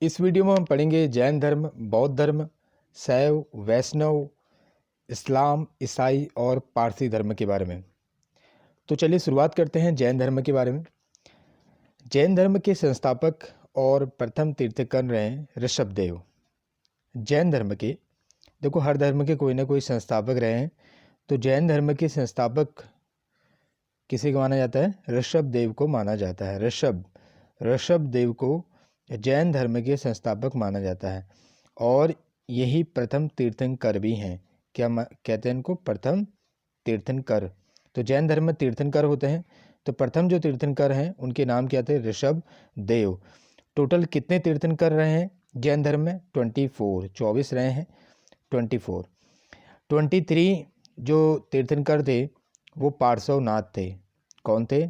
इस वीडियो में हम पढ़ेंगे जैन धर्म, बौद्ध धर्म, शैव, वैष्णव, इस्लाम, ईसाई और पारसी धर्म के बारे में। तो चलिए शुरुआत करते हैं जैन धर्म के बारे में। जैन धर्म के संस्थापक और प्रथम तीर्थंकर रहे ऋषभदेव। जैन धर्म के, देखो हर धर्म के कोई ना कोई संस्थापक रहे हैं, तो जैन धर्म के संस्थापक किसे को माना जाता है? ऋषभदेव को माना जाता है। ऋषभदेव को जैन धर्म के संस्थापक माना जाता है और यही प्रथम तीर्थंकर भी हैं। क्या कहते हैं इनको? प्रथम तीर्थंकर। तो जैन धर्म में तीर्थंकर होते हैं, तो प्रथम जो तीर्थंकर हैं उनके नाम क्या थे? ऋषभदेव। टोटल कितने तीर्थंकर रहे हैं जैन धर्म में? 24 रहे हैं। 23 जो तीर्थंकर थे वो पार्श्वनाथ थे। कौन थे?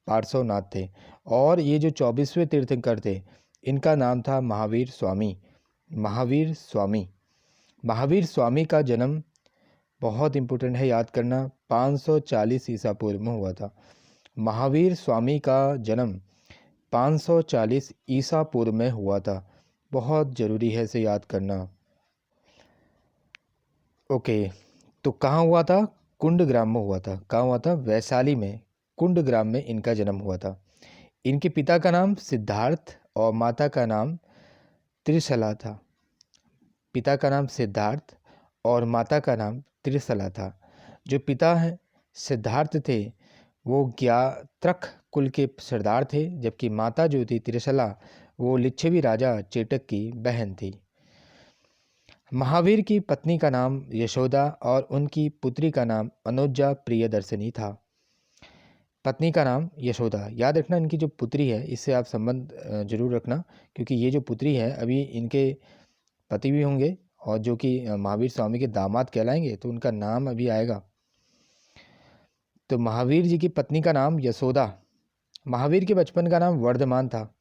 पार्श्वनाथ थे। और ये जो 24वें तीर्थंकर थे इनका नाम था महावीर स्वामी। महावीर स्वामी का जन्म बहुत इम्पोर्टेंट है, याद करना, 540 ईसा पूर्व में हुआ था। महावीर स्वामी का जन्म 540 ईसा पूर्व में हुआ था। बहुत ज़रूरी है इसे याद करना। ओके, तो कहाँ हुआ था? कुंडग्राम में हुआ था। कहाँ हुआ था? वैशाली में, कुंडग्राम में इनका जन्म हुआ था। इनके पिता का नाम सिद्धार्थ और माता का नाम त्रिशला था। पिता का नाम सिद्धार्थ और माता का नाम त्रिशला था। जो पिता हैं सिद्धार्थ थे वो ज्ञात्रक कुल के सरदार थे, जबकि माता जो थी त्रिशला वो लिच्छवी राजा चेटक की बहन थी। महावीर की पत्नी का नाम यशोदा और उनकी पुत्री का नाम अनुजा प्रियदर्शनी था। पत्नी का नाम यशोदा, याद रखना। इनकी जो पुत्री है इससे आप संबंध जरूर रखना, क्योंकि ये जो पुत्री है अभी इनके पति भी होंगे और जो कि महावीर स्वामी के दामाद कहलाएंगे, तो उनका नाम अभी आएगा। तो महावीर जी की पत्नी का नाम यशोदा। महावीर के बचपन का नाम वर्धमान था।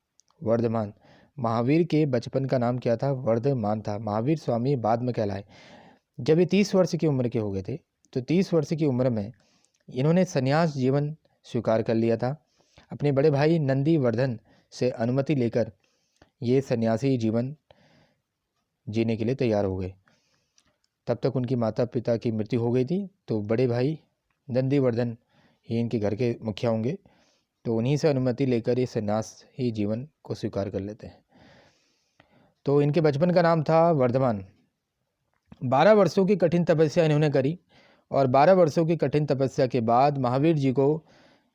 महावीर के बचपन का नाम क्या था? वर्धमान था। महावीर स्वामी बाद में कहलाए। जब ये 30 वर्ष की उम्र के हो गए थे, तो 30 वर्ष की उम्र में इन्होंने संन्यास जीवन स्वीकार कर लिया था। अपने बड़े भाई नंदीवर्धन से अनुमति लेकर ये सन्यासी जीवन जीने के लिए तैयार हो गए। तब तक उनकी माता पिता की मृत्यु हो गई थी, तो बड़े भाई नंदीवर्धन ही इनके घर के मुखिया होंगे, तो उन्हीं से अनुमति लेकर ये सन्यासी जीवन को स्वीकार कर लेते हैं। तो इनके बचपन का नाम था वर्धमान। 12 वर्षों की कठिन तपस्या इन्होंने करी और 12 वर्षों की कठिन तपस्या के बाद महावीर जी को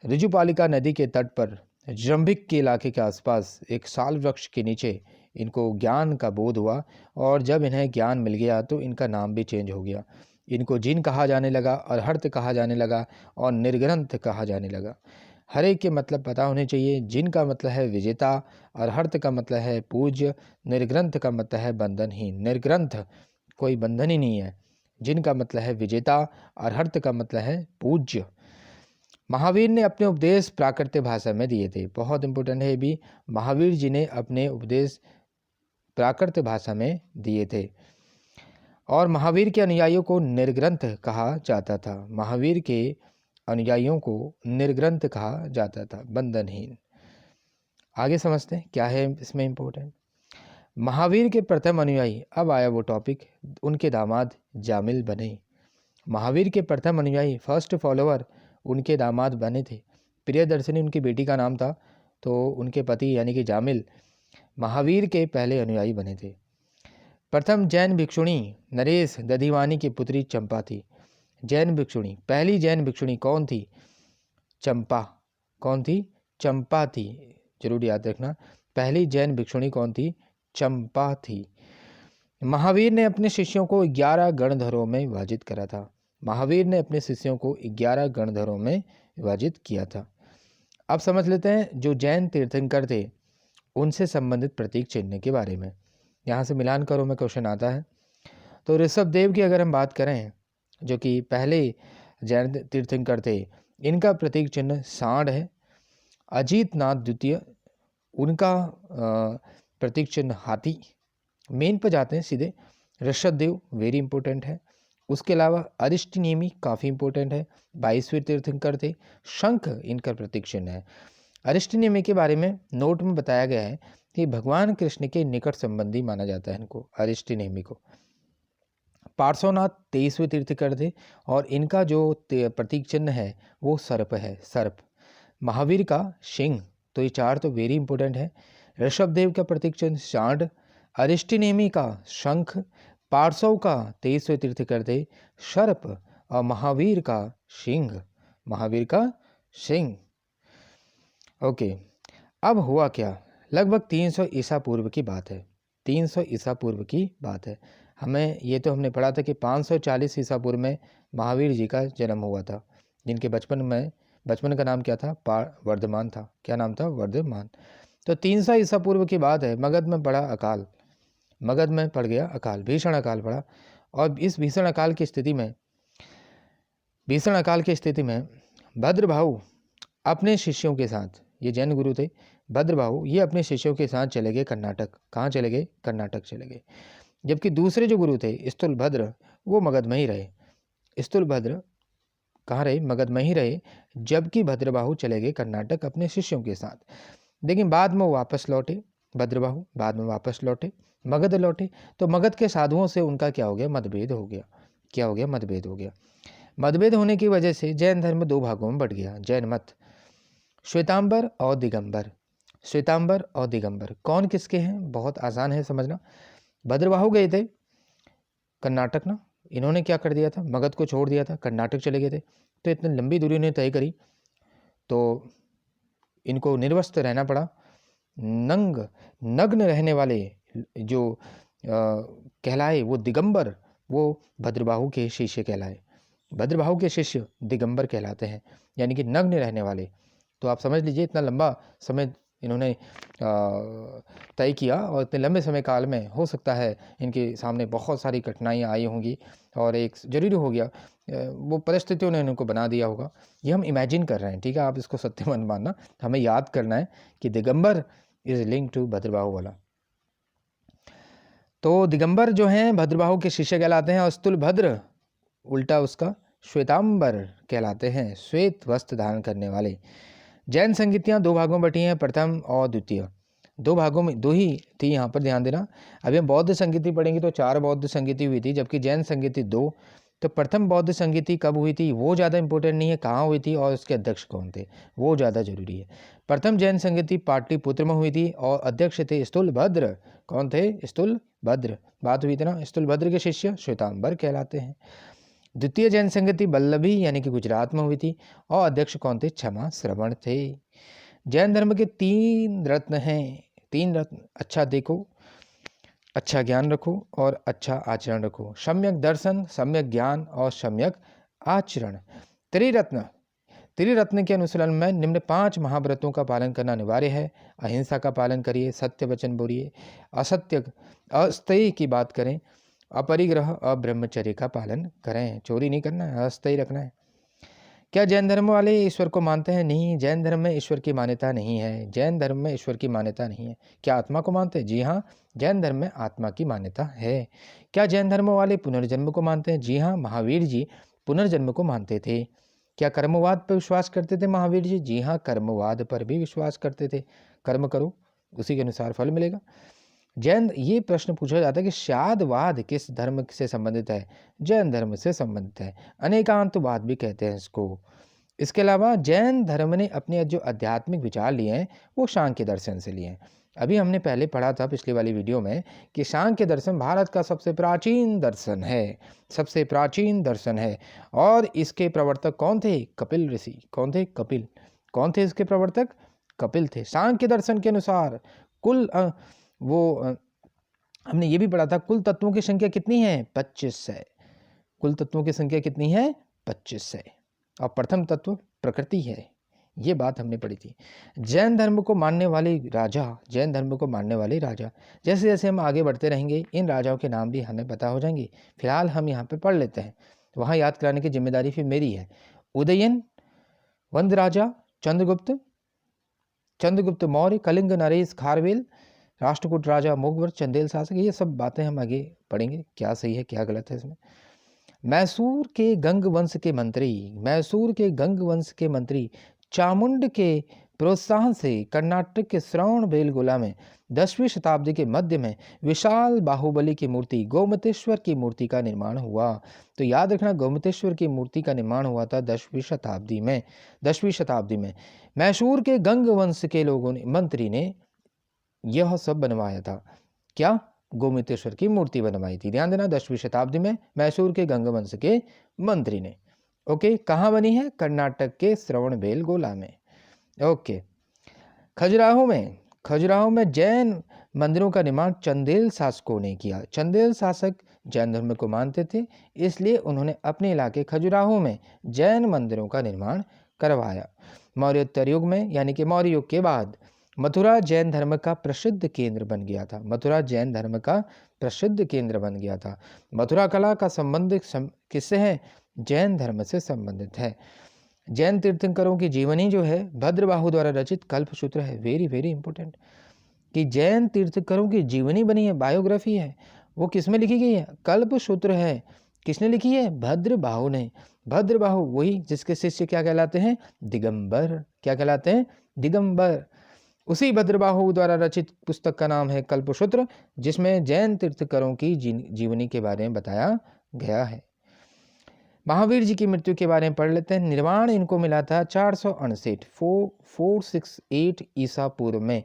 ऋजुपालिका नदी के तट पर जंभिक के इलाके के आसपास एक साल वृक्ष के नीचे इनको ज्ञान का बोध हुआ और जब इन्हें ज्ञान मिल गया तो इनका नाम भी चेंज हो गया। इनको जिन कहा जाने लगा, अर्हत कहा जाने लगा और निर्ग्रंथ कहा जाने लगा। हर एक के मतलब पता होने चाहिए। जिन का मतलब है विजेता, अर्हत का मतलब है पूज्य, निर्ग्रंथ का मतलब है बंधनहीन। निर्ग्रंथ कोई बंधन ही नहीं है। जिनका मतलब है विजेता, अर्हत का मतलब है पूज्य। महावीर ने अपने उपदेश प्राकृत भाषा में दिए थे। बहुत इंपॉर्टेंट है ये भी। महावीर जी ने अपने उपदेश प्राकृत भाषा में दिए थे और महावीर के अनुयायियों को निर्ग्रंथ कहा जाता था। महावीर के अनुयायियों को निर्ग्रंथ कहा जाता था, बंधनहीन। आगे समझते हैं क्या है इसमें इंपॉर्टेंट। महावीर के प्रथम अनुयायी, अब आया वो टॉपिक, उनके दामाद जामिल बने। महावीर के प्रथम अनुयायी, फर्स्ट फॉलोअर उनके दामाद बने थे। प्रियदर्शनी उनकी बेटी का नाम था, तो उनके पति यानी कि जामिल महावीर के पहले अनुयायी बने थे। प्रथम जैन भिक्षुणी नरेश दधिवानी की पुत्री चंपा थी। जैन भिक्षुणी, पहली जैन भिक्षुणी कौन थी? चंपा। कौन थी? चंपा थी। जरूर याद रखना, पहली जैन भिक्षुणी कौन थी? चंपा थी। महावीर ने अपने शिष्यों को 11 गणधरों में विभाजित करा था। महावीर ने अपने शिष्यों को 11 गणधरों में विभाजित किया था। अब समझ लेते हैं जो जैन तीर्थंकर थे उनसे संबंधित प्रतीक चिन्ह के बारे में। यहाँ से मिलान करो में क्वेश्चन आता है। तो ऋषभदेव की अगर हम बात करें, जो कि पहले जैन तीर्थंकर थे, इनका प्रतीक चिन्ह सांड है। अजीतनाथ द्वितीय, उनका प्रतीक चिन्ह हाथी। मेन पर जाते हैं सीधे। ऋषभदेव वेरी इंपॉर्टेंट है। उसके अलावा अरिष्टनेमी काफ़ी इंपॉर्टेंट है, 22वें तीर्थंकर थे। शंख इनका प्रतीक चिन्ह है। अरिष्टनेमी के बारे में नोट में बताया गया है कि भगवान कृष्ण के निकट संबंधी माना जाता है इनको, अरिष्टनेमी को। पार्श्वनाथ 23वें तीर्थंकर थे और इनका जो प्रतीक चिन्ह है वो सर्प है, सर्प। महावीर का सिंह, तो ये चार तो वेरी इंपॉर्टेंट है। ऋषभदेव का प्रतीक चिन्ह सांड, अरिष्टनेमी का शंख, पार्श्व का 23वें तीर्थंकर थे सर्प और महावीर का सिंह, महावीर का सिंह। ओके, अब हुआ क्या, लगभग 300 ईसा पूर्व की बात है, 300 ईसा पूर्व की बात है। हमें ये तो हमने पढ़ा था कि 540 ईसा पूर्व में महावीर जी का जन्म हुआ था, जिनके बचपन का नाम क्या था, वर्धमान था। क्या नाम था, वर्धमान। तो 300 ईसा पूर्व की बात है। मगध में पड़ा अकाल, मगध में पड़ गया अकाल, भीषण अकाल पड़ा। और इस भीषण अकाल की स्थिति में भद्रभाऊ अपने शिष्यों के साथ, ये जैन गुरु थे भद्रभाऊ, ये अपने शिष्यों के साथ चले गए कर्नाटक। कहाँ चले गए, कर्नाटक चले गए। जबकि दूसरे जो गुरु थे स्थूलभद्र, वो मगध में ही रहे। स्थूलभद्र कहाँ रहे, मगध में ही रहे, जबकि भद्रबाहु चले गए कर्नाटक अपने शिष्यों के साथ। लेकिन बाद में वापस लौटे, भद्रबाहु बाद में वापस लौटे, मगध लौटे। तो मगध के साधुओं से उनका क्या हो गया, मतभेद हो गया। क्या हो गया, मतभेद हो गया। मतभेद होने की वजह से जैन धर्म दो भागों में बढ़ गया। जैन मत, श्वेतांबर और दिगंबर। श्वेतांबर और दिगंबर कौन किसके हैं, बहुत आसान है समझना। भद्रबाहु गए थे कर्नाटक ना, इन्होंने क्या कर दिया था, मगध को छोड़ दिया था, कर्नाटक चले गए थे। तो इतनी लंबी दूरी उन्हें तय करी तो इनको निर्वस्त्र रहना पड़ा। नग्न रहने वाले जो कहलाए वो दिगंबर, वो भद्रबाहु के शिष्य कहलाए। भद्रबाहु के शिष्य दिगंबर कहलाते हैं, यानी कि नग्न रहने वाले। तो आप समझ लीजिए इतना लंबा समय इन्होंने तय किया और इतने लंबे समय काल में हो सकता है इनके सामने बहुत सारी कठिनाइयाँ आई होंगी और एक जरूरी हो गया, वो परिस्थितियों ने इनको बना दिया होगा। ये हम इमेजिन कर रहे हैं, ठीक है, आप इसको सत्य मत मानना। हमें याद करना है कि Digambar is link to Bhadrabahu वाला। तो दिगंबर जो हैं भद्रबाहु के शिष्य कहलाते हैं और स्थूलभद्र उल्टा उसका श्वेतांबर कहलाते हैं, श्वेत वस्त्र धारण करने वाले। जैन संगीतियाँ दो भागों में बटी हैं, प्रथम और द्वितीय। दो भागों में दो ही थी, यहाँ पर ध्यान देना। अभी हम बौद्ध संगीति पढ़ेंगे तो 4 बौद्ध संगीति हुई थी, जबकि जैन संगीति 2। तो प्रथम बौद्ध संगीति कब हुई थी वो ज़्यादा इंपॉर्टेंट नहीं है, कहाँ हुई थी और उसके अध्यक्ष कौन थे वो ज़्यादा जरूरी है। प्रथम जैन संगीति पाटलिपुत्र में हुई थी और अध्यक्ष थे स्थूलभद्र। कौन थे, स्थूलभद्र। बात हुई थी ना, स्थूलभद्र के शिष्य श्वेतांबर कहलाते हैं। द्वितीय जैन संगति बल्लभी यानी कि गुजरात में हुई थी और अध्यक्ष कौन थे, क्षमा श्रवण थे। जैन धर्म के 3 रत्न हैं, 3 रत्न। अच्छा देखो, अच्छा ज्ञान रखो और अच्छा आचरण रखो। सम्यक दर्शन, सम्यक ज्ञान और सम्यक आचरण। त्रिरत्न के अनुसरण में निम्न 5 महाव्रतों का पालन करना अनिवार्य है। अहिंसा का पालन करिए, सत्य वचन बोलिए, अस्थेय की बात करें, अपरिग्रह और ब्रह्मचर्य का पालन करें, चोरी नहीं करना है, अस्थेय रखना है। क्या जैन धर्म वाले ईश्वर को मानते हैं, नहीं, जैन धर्म में ईश्वर की मान्यता नहीं है। जैन धर्म में ईश्वर की मान्यता नहीं है। क्या आत्मा को मानते हैं, जी हाँ, जैन धर्म में आत्मा की मान्यता है। क्या जैन धर्म वाले पुनर्जन्म को मानते हैं, जी हाँ, महावीर जी पुनर्जन्म को मानते थे। क्या कर्मवाद पर विश्वास करते थे महावीर जी, जी हाँ, कर्मवाद पर भी विश्वास करते थे। कर्म करो उसी के अनुसार फल मिलेगा। जैन, ये प्रश्न पूछा जाता है कि शादवाद किस धर्म से संबंधित है, जैन धर्म से संबंधित है। अनेकांतवाद भी कहते हैं इसको। इसके अलावा जैन धर्म ने अपने जो आध्यात्मिक विचार लिए हैं वो सांख्य दर्शन से लिए हैं। अभी हमने पहले पढ़ा था पिछली वाली वीडियो में कि सांख्य दर्शन भारत का सबसे प्राचीन दर्शन है, सबसे प्राचीन दर्शन है। और इसके प्रवर्तक कौन थे, कपिल ऋषि। कौन थे, कपिल। कौन थे इसके प्रवर्तक, कपिल थे। सांख्य दर्शन के अनुसार कुल हमने ये भी पढ़ा था, कुल तत्वों की संख्या कितनी है, 25 है। कुल तत्वों की संख्या कितनी है, 25 है। और प्रथम तत्व प्रकृति है, ये बात हमने पढ़ी थी। जैन धर्म को मानने वाले राजा, जैन धर्म को मानने वाले राजा, जैसे जैसे हम आगे बढ़ते रहेंगे इन राजाओं के नाम भी हमें पता हो जाएंगे। फिलहाल हम यहाँ पे पढ़ लेते हैं, वहाँ याद कराने की जिम्मेदारी फिर मेरी है। उदयन, वंद राजा, चंद्रगुप्त मौर्य, कलिंग नरेश खारवेल, राष्ट्रकूट राजा मोगवर, चंदेल शासक, ये सब बातें हम आगे पढ़ेंगे, क्या सही है क्या गलत है इसमें। मैसूर के गंग वंश के मंत्री, मैसूर के गंग वंश के मंत्री चामुंड के प्रोत्साहन से कर्नाटक के श्रवण बेलगोला में 10वीं शताब्दी के मध्य में विशाल बाहुबली की मूर्ति गोमतेश्वर की मूर्ति का निर्माण हुआ। तो याद रखना, गोमतेश्वर की मूर्ति का निर्माण हुआ था 10वीं शताब्दी में। 10वीं शताब्दी में मैसूर के गंग वंश के लोगों ने, मंत्री ने यह सब बनवाया था। क्या? गोमतेश्वर की मूर्ति बनवाई थी। ध्यान देना, 10वीं शताब्दी में मैसूर के गंग वंश के मंत्री ने। ओके, कहाँ बनी है? कर्नाटक के श्रवण बेलगोला में। ओके, खजुराहो में जैन मंदिरों का निर्माण चंदेल शासकों ने किया। चंदेल शासक जैन धर्म को मानते थे, इसलिए उन्होंने अपने इलाके खजुराहो में जैन मंदिरों का निर्माण करवाया। मौर्योत्तर युग में, यानी कि मौर्य युग के बाद, मथुरा जैन धर्म का प्रसिद्ध केंद्र बन गया था। मथुरा जैन धर्म का प्रसिद्ध केंद्र बन गया था। मथुरा कला का संबंध किससे है? जैन धर्म से संबंधित है। जैन तीर्थंकरों की जीवनी जो है भद्रबाहु द्वारा रचित कल्पसूत्र है। वेरी वेरी इंपॉर्टेंट कि जैन तीर्थंकरों की जीवनी बनी है, बायोग्राफी है, वो किस में लिखी गई है? कल्पसूत्र है। किसने लिखी है? भद्रबाहु ने। भद्रबाहु वही जिसके शिष्य क्या कहलाते हैं? दिगंबर। क्या कहलाते हैं? दिगंबर। उसी भद्रबाहु द्वारा रचित पुस्तक का नाम है कल्पसूत्र, जिसमें जैन तीर्थंकरों की जीवनी के बारे में बताया गया है। महावीर जी की मृत्यु के बारे में पढ़ लेते हैं। निर्वाण इनको मिला था 468 ईसा पूर्व में।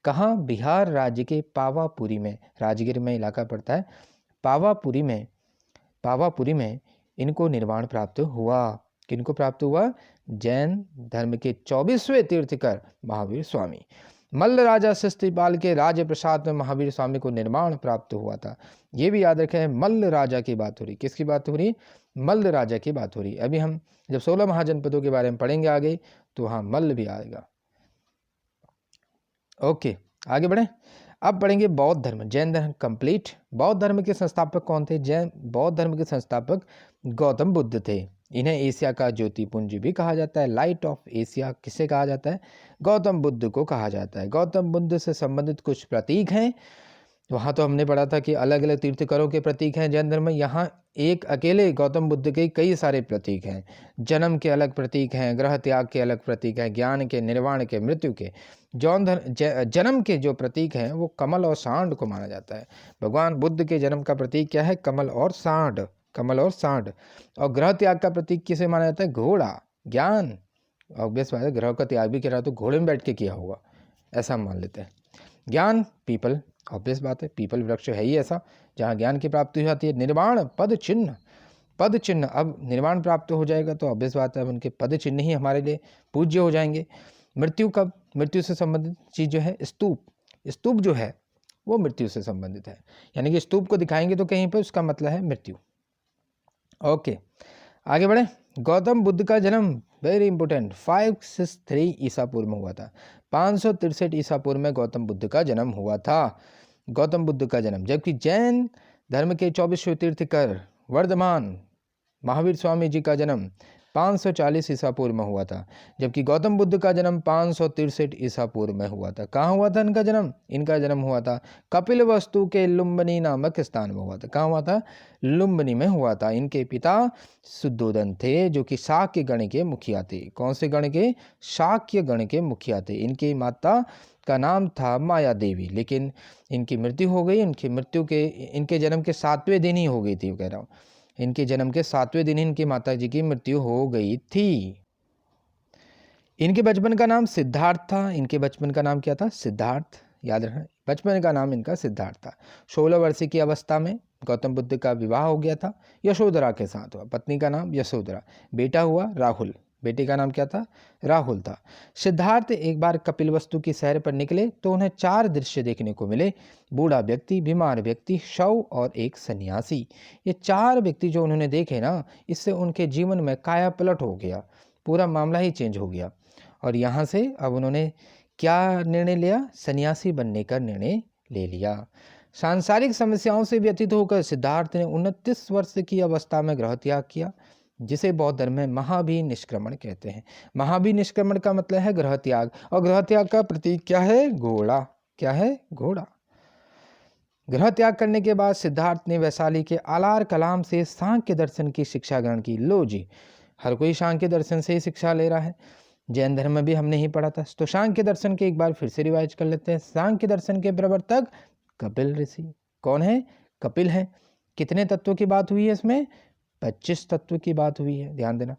कहाँ? बिहार राज्य के पावापुरी में, राजगीर में इलाका पड़ता है, पावापुरी में इनको निर्वाण प्राप्त हुआ। किनको प्राप्त हुआ? जैन धर्म के 24वें तीर्थकर महावीर स्वामी। मल्ल राजा शिष्टिपाल के राज्य प्रसाद में महावीर स्वामी को निर्माण प्राप्त हुआ था। ये भी याद रखें, मल्ल राजा की बात हो रही। किसकी बात हो रही? मल्ल राजा की बात हो रही। अभी हम जब 16 महाजनपदों के बारे में पढ़ेंगे आगे, तो हाँ मल्ल भी आएगा। ओके, आगे बढ़े। अब पढ़ेंगे बौद्ध धर्म, जैन धर्म कंप्लीट। बौद्ध धर्म के संस्थापक कौन थे? बौद्ध धर्म के संस्थापक गौतम बुद्ध थे। इन्हें एशिया का ज्योतिपुंज भी कहा जाता है। लाइट ऑफ एशिया किसे कहा जाता है? गौतम बुद्ध को कहा जाता है। गौतम बुद्ध से संबंधित कुछ प्रतीक हैं। वहाँ तो हमने पढ़ा था कि अलग अलग तीर्थकरों के प्रतीक हैं जैन धर्म में। यहाँ एक अकेले गौतम बुद्ध के कई सारे प्रतीक हैं। जन्म के अलग प्रतीक हैं, ग्रह त्याग के अलग प्रतीक हैं, ज्ञान के, निर्वाण के, मृत्यु के। जन्म के जो प्रतीक हैं वो कमल और सांड को माना जाता है। भगवान बुद्ध के जन्म का प्रतीक क्या है? कमल और सांड। कमल और सांड। और ग्रह त्याग का प्रतीक किसे माना जाता है? घोड़ा। ज्ञान। ऑब्वियस बात है, ग्रह का त्याग भी करा तो घोड़े में बैठ के किया होगा, ऐसा हम मान लेते हैं। ज्ञान, पीपल, ऑब्वियस बात है, पीपल वृक्ष है ही ऐसा जहाँ ज्ञान की प्राप्ति हो जाती है। निर्वाण, पद चिन्ह। पद चिन्ह, अब निर्वाण प्राप्त हो जाएगा तो ऑब्वियस बात है, अब उनके पद चिन्ह ही हमारे लिए पूज्य हो जाएंगे। मृत्यु, कब? मृत्यु से संबंधित चीज जो है स्तूप। स्तूप जो है वो मृत्यु से संबंधित है, यानी कि स्तूप को दिखाएंगे तो कहीं पर उसका मतलब है मृत्यु। ओके, आगे बढ़े। गौतम बुद्ध का जन्म, वेरी इंपॉर्टेंट, 563 ईसा पूर्व में हुआ था। 563 ईसा पूर्व में गौतम बुद्ध का जन्म हुआ था। गौतम बुद्ध का जन्म। जबकि जैन धर्म के 24वें तीर्थकर वर्धमान महावीर स्वामी जी का जन्म 540 ईसा पूर्व में हुआ था। जबकि गौतम बुद्ध का जन्म 563 ईसा पूर्व में हुआ था। कहाँ हुआ था इनका जन्म? इनका जन्म हुआ था कपिलवस्तु के लुम्बिनी नामक स्थान में हुआ था। कहाँ हुआ था? लुम्बिनी में हुआ था। इनके पिता शुद्धोदन थे, जो कि शाक्य गण के मुखिया थे। कौन से गण के? शाक्य गण के मुखिया थे। इनकी माता का नाम था माया देवी, लेकिन इनकी मृत्यु हो गई। इनके जन्म के 7वें दिन ही हो गई थी, कह रहा हूँ, इनके जन्म के 7वें दिन इनकी माता जी की मृत्यु हो गई थी। इनके बचपन का नाम सिद्धार्थ था। इनके बचपन का नाम क्या था? सिद्धार्थ। याद रखना, बचपन का नाम इनका सिद्धार्थ था। 16 वर्ष की अवस्था में गौतम बुद्ध का विवाह हो गया था, यशोधरा के साथ हुआ। पत्नी का नाम यशोधरा, बेटा हुआ राहुल। बेटे का नाम क्या था? राहुल था। सिद्धार्थ एक बार कपिलवस्तु की सैर पर निकले तो उन्हें 4 दृश्य देखने को मिले। बूढ़ा व्यक्ति, बीमार व्यक्ति, शव और एक सन्यासी। ये 4 व्यक्ति जो उन्होंने देखे ना, इससे उनके जीवन में काया पलट हो गया, पूरा मामला ही चेंज हो गया। और यहाँ से अब उन्होंने क्या निर्णय लिया? सन्यासी बनने का निर्णय ले लिया। सांसारिक समस्याओं से व्यतीत होकर सिद्धार्थ ने 29 वर्ष की अवस्था में गृह त्याग किया, जिसे बौद्ध धर्म में महाभिनिष्क्रमण कहते हैं। महाभिनिष्क्रमण का मतलब है गृह त्याग, और गृह त्याग का प्रतीक क्या है? घोड़ा। क्या है? घोड़ा। गृह त्याग करने के बाद सिद्धार्थ ने वैशाली के आलार कलाम से सांख्य दर्शन की शिक्षा ग्रहण की। लो जी, हर कोई सांख्य दर्शन से ही शिक्षा ले रहा है। जैन धर्म में भी हमने ही पढ़ा था। तो सांख्य दर्शन के एक बार फिर से रिवाइज कर लेते हैं। सांख्य दर्शन के प्रवर्तक कपिल ऋषि। कौन है? कपिल है। कितने तत्वों की बात हुई है इसमें? 25 तत्व की बात हुई है, ध्यान देना।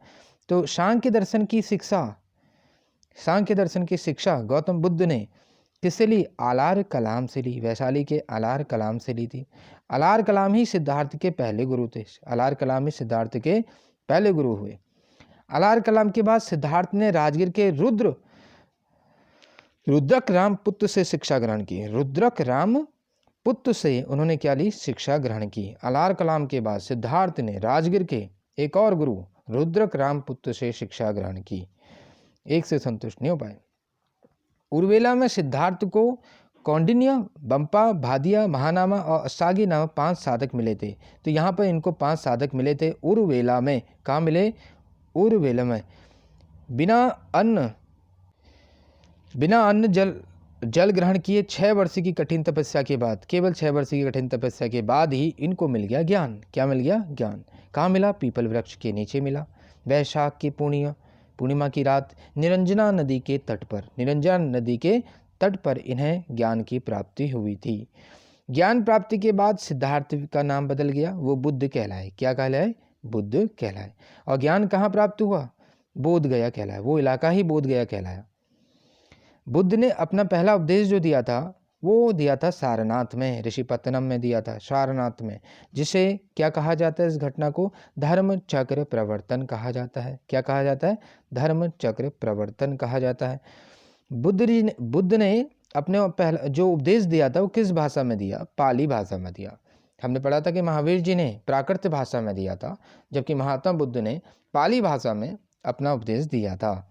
तो सांख्य दर्शन की शिक्षा गौतम बुद्ध ने किससे ली? आलार कलाम से ली। वैशाली के आलार कलाम से ली थी। आलार कलाम ही सिद्धार्थ के पहले गुरु थे। आलार कलाम ही सिद्धार्थ के पहले गुरु हुए। आलार कलाम के बाद सिद्धार्थ ने राजगीर के रुद्रक राम पुत्र से शिक्षा ग्रहण की। रुद्रक राम पुत्र से उन्होंने क्या ली? शिक्षा ग्रहण की। आलार कलाम के बाद सिद्धार्थ ने राजगीर के एक और गुरु रुद्रक राम पुत्र से शिक्षा ग्रहण की। एक से संतुष्ट नहीं हो पाए। उर्वेला में सिद्धार्थ को कौंडिन्य, बंपा, भादिया, महानामा और अष्टागी नामक 5 साधक मिले थे। तो यहाँ पर इनको 5 साधक मिले थे उर्वेला में। कहाँ मिले? उर्वेला में। बिना अन्न जल ग्रहण किए 6 वर्ष की कठिन तपस्या के बाद, केवल 6 वर्ष की कठिन तपस्या के बाद ही इनको मिल गया ज्ञान। क्या मिल गया? ज्ञान। कहाँ मिला? पीपल वृक्ष के नीचे मिला। वैशाख की पूर्णिमा की रात निरंजना नदी के तट पर इन्हें ज्ञान की प्राप्ति हुई थी। ज्ञान प्राप्ति के बाद सिद्धार्थ का नाम बदल गया, वो बुद्ध कहलाए। क्या कहलाए? बुद्ध कहलाए। और ज्ञान कहाँ प्राप्त हुआ? बोध गया कहलाया। वो इलाका ही बोध गया कहलाया। बुद्ध ने अपना पहला उपदेश जो दिया था वो दिया था सारनाथ में, ऋषिपत्तनम में दिया था, सारनाथ में, जिसे क्या कहा जाता है? इस घटना को धर्म चक्र प्रवर्तन कहा जाता है। क्या कहा जाता है? धर्म चक्र प्रवर्तन कहा जाता है। बुद्ध ने अपने पहला जो उपदेश दिया था वो किस भाषा में दिया? पाली भाषा में दिया। हमने पढ़ा था कि महावीर जी ने प्राकृत भाषा में दिया था, जबकि महात्मा बुद्ध ने पाली भाषा में अपना उपदेश दिया था।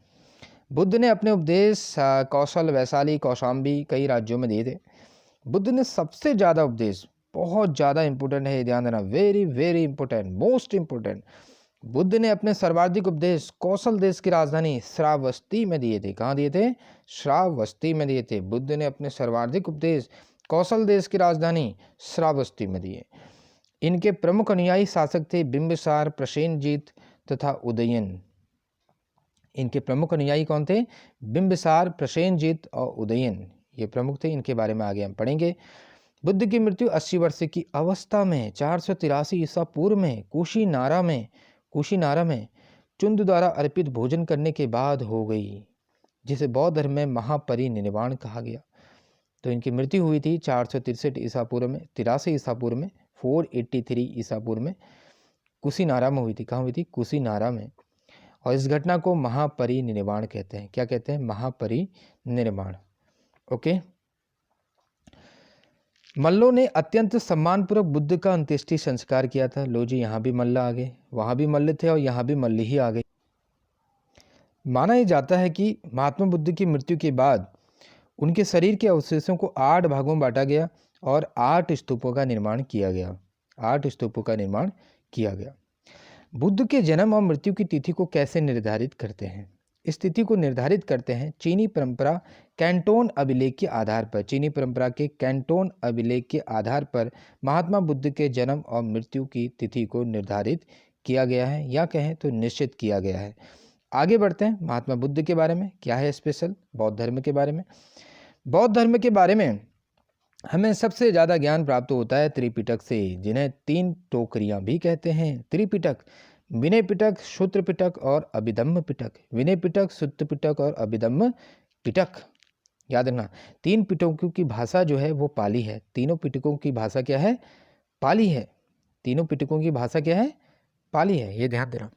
बुद्ध ने अपने उपदेश कौशल, वैशाली, कौशाम्बी कई राज्यों में दिए थे। बुद्ध ने सबसे ज़्यादा उपदेश, बहुत ज़्यादा इंपॉर्टेंट है, ध्यान देना, very very important, most important, Buddha ने अपने सर्वाधिक उपदेश कौशल देश की राजधानी श्रावस्ती में दिए थे। कहाँ दिए थे? श्रावस्ती में दिए थे। बुद्ध ने अपने सर्वाधिक उपदेश कौशल देश की राजधानी श्रावस्ती में दिए। इनके प्रमुख अनुयायी शासक थे बिंबिसार, प्रसेनजीत तथा उदयन। इनके प्रमुख अनुयायी कौन थे? बिंबिसार, प्रसेनजीत और उदयन, ये प्रमुख थे। इनके बारे में आगे हम पढ़ेंगे। बुद्ध की मृत्यु 80 वर्ष की अवस्था में 483 ईसा पूर्व में कुशीनारा में चुंद द्वारा अर्पित भोजन करने के बाद हो गई, जिसे बौद्ध धर्म में महापरिनिर्वाण कहा गया। तो इनकी मृत्यु हुई थी 463 ईसा पूर्व में, 83 ईसा पूर्व में, 483 ईसा पूर्व में कुशीनारा में हुई थी। कहाँ हुई थी? कुशीनारा में। और इस घटना को महापरिनिर्वाण कहते हैं। क्या कहते हैं? महापरिनिर्वाण। ओके। मल्लों ने अत्यंत सम्मानपूर्वक बुद्ध का अंत्येष्टि संस्कार किया था। लो जी, यहाँ भी मल्ल आ गए, वहाँ भी मल्ल थे और यहाँ भी मल्ल ही आ गए। माना यह जाता है कि महात्मा बुद्ध की मृत्यु के बाद उनके शरीर के अवशेषों को 8 भागों में बांटा गया और 8 स्तूपों का निर्माण किया गया। 8 स्तूपों का निर्माण किया गया। बुद्ध के जन्म और मृत्यु की तिथि को कैसे निर्धारित करते हैं? इस तिथि को निर्धारित करते हैं चीनी परंपरा कैंटोन अभिलेख के आधार पर। चीनी परंपरा के कैंटोन अभिलेख के आधार पर महात्मा बुद्ध के जन्म और मृत्यु की तिथि को निर्धारित किया गया है, या कहें तो निश्चित किया गया है। आगे बढ़ते हैं महात्मा बुद्ध के बारे में। क्या है स्पेशल? बौद्ध धर्म के बारे में। बौद्ध धर्म के बारे में हमें सबसे ज़्यादा ज्ञान प्राप्त होता है त्रिपिटक से, जिन्हें 3 टोकरियाँ भी कहते हैं। त्रिपिटक, विनय पिटक, सूत्र पिटक और अभिधम्म पिटक। विनय पिटक, सूत्र पिटक और अभिधम्म पिटक, याद रखना। 3 पिटकों की भाषा जो है वो पाली है। तीनों पिटकों की भाषा क्या है? पाली है। तीनों पिटकों की भाषा क्या है? पाली है, ये ध्यान देना।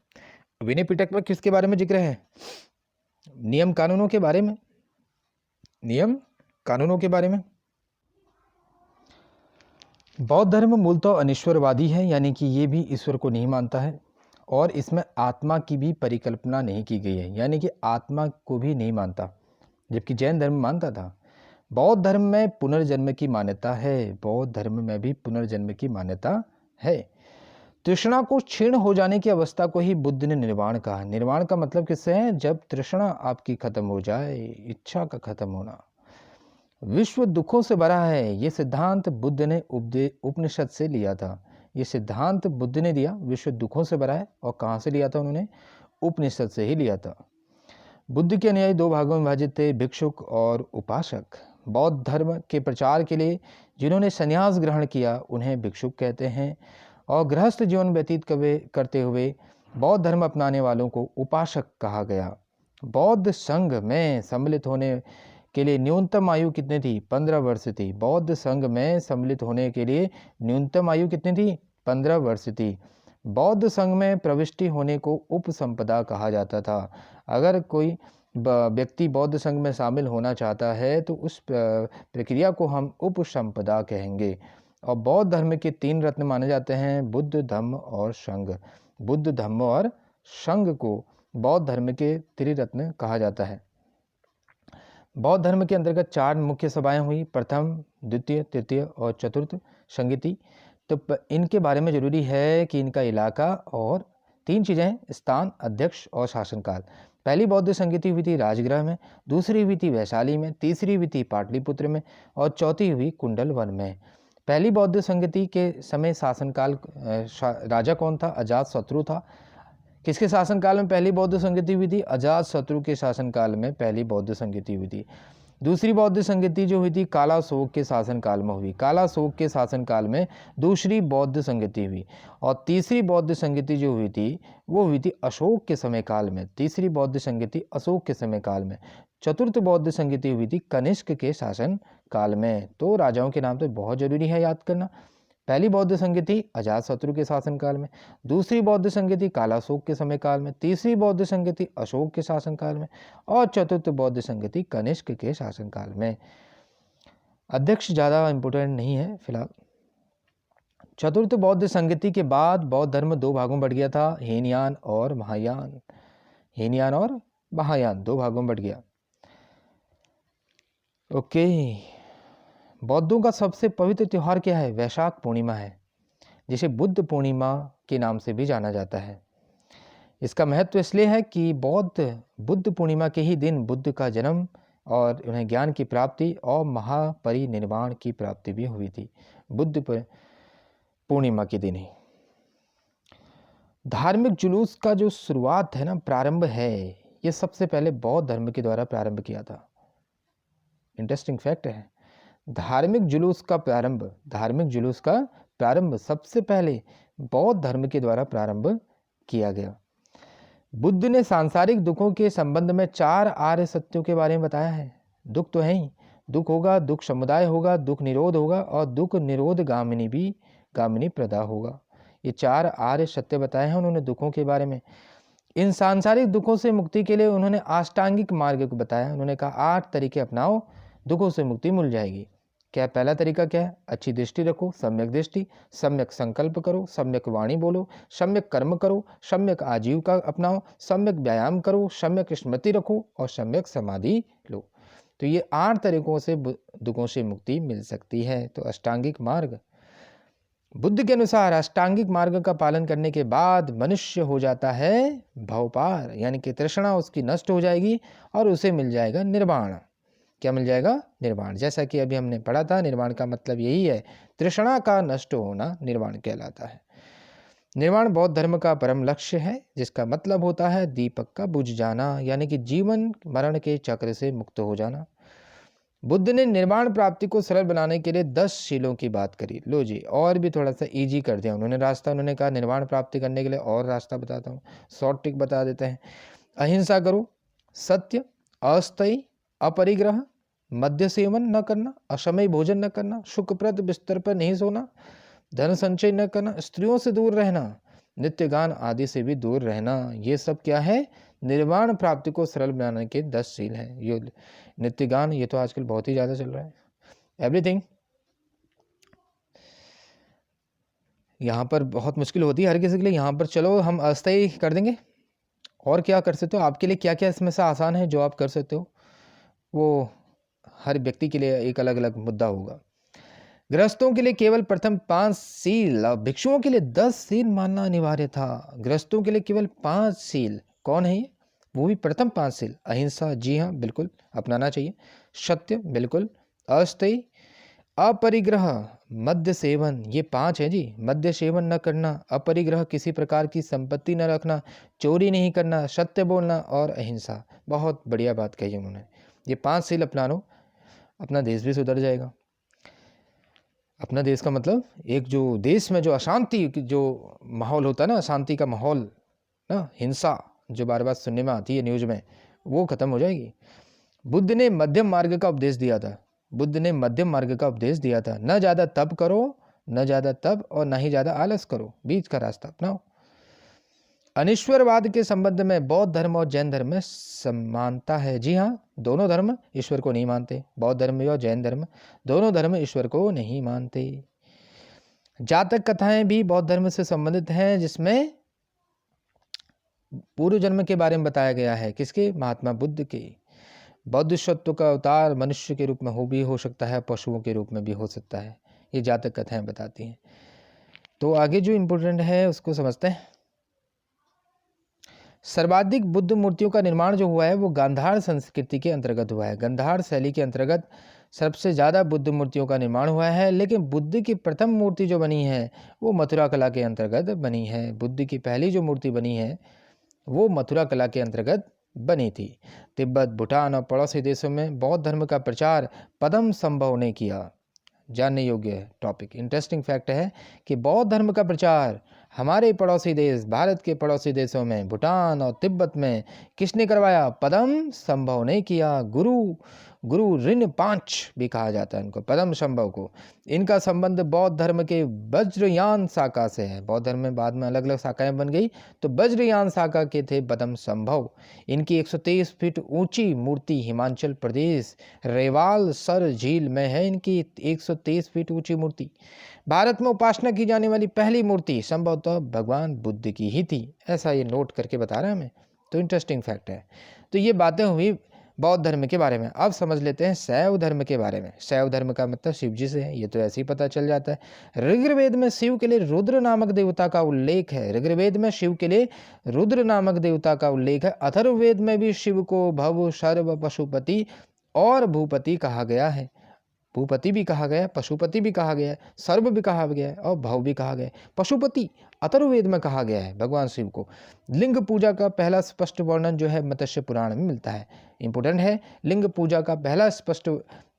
विनय पिटक में किसके बारे में जिक्र है? नियम कानूनों के बारे में। नियम कानूनों के बारे में। बौद्ध धर्म मूलतः अनिश्वरवादी है, यानी कि ये भी ईश्वर को नहीं मानता है और इसमें आत्मा की भी परिकल्पना नहीं की गई है, यानी कि आत्मा को भी नहीं मानता, जबकि जैन धर्म मानता था। बौद्ध धर्म में पुनर्जन्म की मान्यता है। बौद्ध धर्म में भी पुनर्जन्म की मान्यता है। तृष्णा को क्षीण हो जाने की अवस्था को ही बुद्ध ने निर्वाण कहा। निर्वाण का मतलब किससे है? जब तृष्णा आपकी खत्म हो जाए, इच्छा का खत्म होना। विश्व दुखों से भरा है, ये सिद्धांत बुद्ध ने उपनिषद से लिया था। ये सिद्धांत बुद्ध ने दिया, विश्व दुखों से भरा है, और कहाँ से लिया था उन्होंने? उपनिषद से ही लिया था। बुद्ध के अनुयायी दो भागों में विभाजित थे, भिक्षुक और उपासक। बौद्ध धर्म के प्रचार के लिए जिन्होंने संन्यास ग्रहण किया उन्हें भिक्षुक कहते हैं, और गृहस्थ जीवन व्यतीत करते हुए बौद्ध धर्म अपनाने वालों को उपासक कहा गया। बौद्ध संघ में सम्मिलित होने के लिए न्यूनतम आयु कितनी थी? 15 वर्ष थी। बौद्ध संघ में सम्मिलित होने के लिए न्यूनतम आयु कितनी थी? 15 वर्ष थी। बौद्ध संघ में प्रविष्टि होने को उपसंपदा कहा जाता था। अगर कोई व्यक्ति बौद्ध संघ में शामिल होना चाहता है तो उस प्रक्रिया को हम उपसंपदा कहेंगे। और बौद्ध धर्म के 3 रत्न माने जाते हैं, बुद्ध, धम्म और संघ। बुद्ध, धम्म और संघ को बौद्ध धर्म के त्रिरत्न कहा जाता है। बौद्ध धर्म के अंतर्गत 4 मुख्य सभाएं हुई, प्रथम, द्वितीय, तृतीय और चतुर्थ संगति। तो इनके बारे में जरूरी है कि इनका इलाका और 3 चीज़ें हैं, स्थान, अध्यक्ष और शासनकाल। पहली बौद्ध संगति हुई थी राजगृह में, दूसरी हुई थी वैशाली में, तीसरी हुई थी पाटलिपुत्र में और चौथी हुई कुंडलवन में। पहली बौद्ध संगति के समय शासनकाल राजा कौन था? अजातशत्रु था। किसके शासनकाल में पहली बौद्ध संगति हुई थी? अजातशत्रु के शासनकाल में पहली बौद्ध संगति हुई थी। दूसरी बौद्ध संगति जो हुई थी कालाशोक के शासनकाल में हुई। कालाशोक के शासनकाल में दूसरी बौद्ध संगति हुई। और तीसरी बौद्ध संगति जो हुई थी वो हुई थी अशोक के समय काल में। तीसरी बौद्ध संगति अशोक के समय काल में। चतुर्थ बौद्ध संगति हुई थी कनिष्क के शासन काल में। तो राजाओं के नाम तो बहुत जरूरी है याद करना। पहली बौद्ध संगति अजातशत्रु के शासनकाल में, दूसरी बौद्ध संगति कालाशोक के समय काल में, तीसरी बौद्ध संगति अशोक के शासनकाल में और चतुर्थ बौद्ध संगति कनिष्क के शासनकाल में। अध्यक्ष ज़्यादा इंपोर्टेंट नहीं है फिलहाल। चतुर्थ बौद्ध संगति के बाद बौद्ध धर्म 2 भागों में बढ़ गया था, हीनयान और महायान। हीनयान और महायान 2 भागों में बढ़ गया। ओके, बौद्धों का सबसे पवित्र त्यौहार क्या है? वैशाख पूर्णिमा है, जिसे बुद्ध पूर्णिमा के नाम से भी जाना जाता है। इसका महत्व इसलिए है कि बुद्ध पूर्णिमा के ही दिन बुद्ध का जन्म और उन्हें ज्ञान की प्राप्ति और महापरिनिर्वाण की प्राप्ति भी हुई थी, बुद्ध पूर्णिमा के दिन ही। धार्मिक जुलूस का जो शुरुआत है ना, प्रारंभ है, ये सबसे पहले बौद्ध धर्म के द्वारा प्रारंभ किया था। इंटरेस्टिंग फैक्ट है। धार्मिक जुलूस का प्रारंभ सबसे पहले बौद्ध धर्म के द्वारा प्रारंभ किया गया। बुद्ध ने सांसारिक दुखों के संबंध में 4 आर्य सत्यों के बारे में बताया है। दुख तो है ही, दुख होगा, दुख समुदाय होगा, दुख निरोध होगा और दुख निरोध गामिनी प्रदा होगा। ये 4 आर्य सत्य बताए हैं उन्होंने दुखों के बारे में। इन सांसारिक दुखों से मुक्ति के लिए उन्होंने अष्टांगिक मार्ग को बताया। उन्होंने कहा 8 तरीके अपनाओ, दुखों से मुक्ति मिल जाएगी। क्या पहला तरीका क्या है? अच्छी दृष्टि रखो, सम्यक दृष्टि, सम्यक संकल्प करो, सम्यक वाणी बोलो, सम्यक कर्म करो, सम्यक आजीविका अपनाओ, सम्यक व्यायाम करो, सम्यक स्मृति रखो और सम्यक समाधि लो। तो ये 8 तरीकों से दुखों से मुक्ति मिल सकती है। तो अष्टांगिक मार्ग, बुद्ध के अनुसार अष्टांगिक मार्ग का पालन करने के बाद मनुष्य हो जाता है भवपार, यानी कि तृष्णा उसकी नष्ट हो जाएगी और उसे मिल जाएगा निर्वाण। क्या मिल जाएगा? निर्वाण। जैसा कि अभी हमने पढ़ा था, निर्वाण का मतलब यही है, तृष्णा का नष्ट होना निर्वाण कहलाता है। निर्वाण बौद्ध धर्म का परम लक्ष्य है, जिसका मतलब होता है दीपक का बुझ जाना, यानी कि जीवन मरण के चक्र से मुक्त हो जाना। बुद्ध ने निर्वाण प्राप्ति को सरल बनाने के लिए 10 शीलों की बात करी। लो जी, और भी थोड़ा सा इजी कर दिया उन्होंने रास्ता। उन्होंने कहा निर्वाण प्राप्ति करने के लिए और रास्ता बताता हूँ, शॉर्ट ट्रिक बता देते हैं। अहिंसा करो, सत्य, अस्थयी, अपरिग्रह, मद्य सेवन न करना, असमय भोजन न करना, सुखप्रद बिस्तर पर नहीं सोना, धन संचय न करना, स्त्रियों से दूर रहना, नित्य गान आदि से भी दूर रहना। ये सब क्या है? निर्वाण प्राप्ति को सरल बनाने के 10 शील हैं। ये नित्य गान, ये तो आजकल बहुत ही ज़्यादा चल रहा है। एवरीथिंग यहाँ पर बहुत मुश्किल होती है हर किसी के लिए। यहाँ पर चलो हम अस्थायी कर देंगे। और क्या कर सकते हो? आपके लिए क्या क्या इसमें से आसान है जो आप कर सकते हो, वो हर व्यक्ति के लिए एक अलग अलग मुद्दा होगा। गृहस्थों के लिए केवल प्रथम 5 सील, भिक्षुओं के लिए 10 सील मानना अनिवार्य था। गृहस्थों के लिए केवल 5 सील, कौन है ये? वो भी प्रथम 5 सील। अहिंसा, जी हाँ बिल्कुल अपनाना चाहिए। सत्य, बिल्कुल। अस्थयी, अपरिग्रह, मद्य सेवन, ये 5 है जी। मद्य सेवन न करना, अपरिग्रह किसी प्रकार की संपत्ति न रखना, चोरी नहीं करना, सत्य बोलना और अहिंसा। बहुत बढ़िया बात कही उन्होंने। ये 5 सील अपना लो, अपना देश भी सुधर जाएगा। अपना देश का मतलब एक जो देश में जो अशांति जो माहौल होता है ना, अशांति का माहौल ना, हिंसा जो बार बार सुनने में आती है न्यूज में, वो खत्म हो जाएगी। बुद्ध ने मध्यम मार्ग का उपदेश दिया था। बुद्ध ने मध्यम मार्ग का उपदेश दिया था। न ज़्यादा तप करो, न ज़्यादा तप और न ही ज़्यादा आलस करो, बीच का रास्ता अपनाओ। अनिश्वरवाद के संबंध में बौद्ध धर्म और जैन धर्म में समानता है। जी हाँ, दोनों धर्म ईश्वर को नहीं मानते। बौद्ध धर्म और जैन धर्म दोनों धर्म ईश्वर को नहीं मानते। जातक कथाएं भी बौद्ध धर्म से संबंधित हैं, जिसमें पूर्व जन्म के बारे में बताया गया है। किसके? महात्मा बुद्ध के। बौद्धिशत्व का अवतार मनुष्य के रूप में हो सकता है, पशुओं के रूप में भी हो सकता है, ये जातक कथाएं बताती हैं। तो आगे जो इम्पोर्टेंट है उसको समझते हैं। सर्वाधिक बुद्ध मूर्तियों का निर्माण जो हुआ है वो गांधार संस्कृति के अंतर्गत हुआ है। गांधार शैली के अंतर्गत सबसे ज़्यादा बुद्ध मूर्तियों का निर्माण हुआ है। लेकिन बुद्ध की प्रथम मूर्ति जो बनी है वो मथुरा कला के अंतर्गत बनी है। बुद्ध की पहली जो मूर्ति बनी है वो मथुरा कला के अंतर्गत बनी थी। तिब्बत, भूटान और पड़ोसी देशों में बौद्ध धर्म का प्रचार पद्म संभव ने किया। जानने योग्य टॉपिक, इंटरेस्टिंग फैक्ट है कि बौद्ध धर्म का प्रचार हमारे पड़ोसी देश, भारत के पड़ोसी देशों में, भूटान और तिब्बत में किसने करवाया? पद्म संभव ने किया। गुरु ऋण 5 भी कहा जाता है इनको, पद्म संभव को। इनका संबंध बौद्ध धर्म के वज्रयान शाखा से है। बौद्ध धर्म में बाद में अलग अलग शाखाएं बन गई, तो वज्रयान शाखा के थे पद्म संभव। इनकी 123 फीट ऊंची मूर्ति हिमाचल प्रदेश रेवाल सर झील में है। इनकी 123 फीट ऊंची मूर्ति। भारत में उपासना की जाने वाली पहली मूर्ति संभवतः भगवान बुद्ध की ही थी, ऐसा ये नोट करके बता रहे हैं हमें। तो इंटरेस्टिंग फैक्ट है। तो ये बातें हुई बौद्ध धर्म के बारे में। अब समझ लेते हैं शैव धर्म के बारे में। शैव धर्म का मतलब शिव जी से है, ये तो ऐसे ही पता चल जाता है। ऋग्वेद में शिव के लिए रुद्र नामक देवता का उल्लेख है। ऋग्वेद में शिव के लिए रुद्र नामक देवता का उल्लेख है। अथर्ववेद में भी शिव को भव, सर्व, पशुपति और भूपति कहा गया है। भूपति भी कहा गया, पशुपति भी कहा गया, सर्व भी कहा गया है और भव भी कहा गया है। पशुपति अथर्ववेद में कहा गया है भगवान शिव को। लिंग पूजा का पहला स्पष्ट वर्णन जो है मत्स्य पुराण में मिलता है। इंपोर्टेंट है, लिंग पूजा का पहला स्पष्ट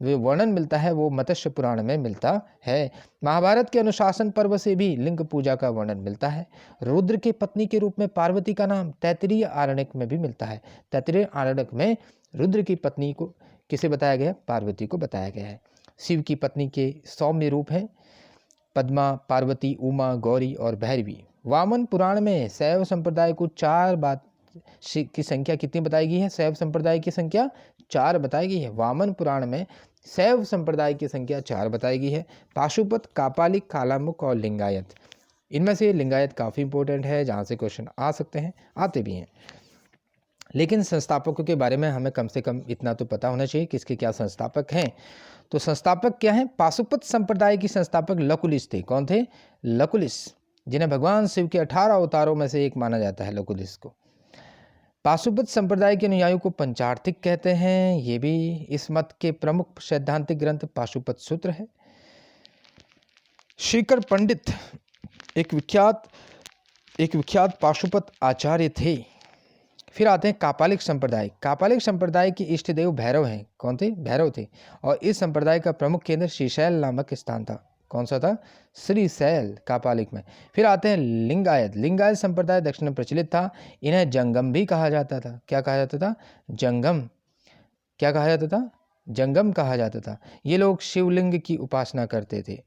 वर्णन मिलता है वो मत्स्य पुराण में मिलता है। महाभारत के अनुशासन पर्व से भी लिंग पूजा का वर्णन मिलता है। रुद्र की पत्नी के रूप में पार्वती का नाम तैत्तिरीय आरण्यक में भी मिलता है। तैत्तिरीय आरण्यक में रुद्र की पत्नी को किसे बताया गया? पार्वती को बताया गया है। शिव की पत्नी के सौम्य रूप हैं पद्मा, पार्वती, उमा, गौरी और भैरवी। वामन पुराण में शैव संप्रदाय को 4 बात की संख्या कितनी बताई गई है? शैव संप्रदाय की संख्या 4 बताई गई है। वामन पुराण में शैव संप्रदाय की संख्या 4 बताई गई है। पाशुपत, कापालिक, कालामुख और लिंगायत। इनमें से लिंगायत काफ़ी इंपॉर्टेंट है, जहाँ से क्वेश्चन आ सकते हैं, आते भी हैं। लेकिन संस्थापकों के बारे में हमें कम से कम इतना तो पता होना चाहिए किसके क्या संस्थापक हैं। तो संस्थापक क्या हैं? पाशुपत संप्रदाय की संस्थापक लकुलिश थे। कौन थे? लकुलिश, जिन्हें भगवान शिव के 18 अवतारों में से एक माना जाता है लकुलिश को। पाशुपत संप्रदाय के अनुयायियों को पंचार्थिक कहते हैं। ये भी इस मत के प्रमुख सैद्धांतिक ग्रंथ पाशुपत सूत्र है। श्रीकर पंडित एक विख्यात पाशुपत आचार्य थे। फिर आते हैं कापालिक संप्रदाय। कापालिक संप्रदाय के इष्ट देव भैरव हैं। कौन थे? भैरव थे। और इस संप्रदाय का प्रमुख केंद्र श्रीशैल नामक स्थान था। कौन सा था? श्रीशैल, कापालिक में। फिर आते हैं लिंगायत। लिंगायत संप्रदाय दक्षिण में प्रचलित था। इन्हें जंगम भी कहा जाता था। क्या कहा जाता था? जंगम। क्या कहा जाता था? जंगम कहा जाता था। ये लोग शिवलिंग की उपासना करते थे।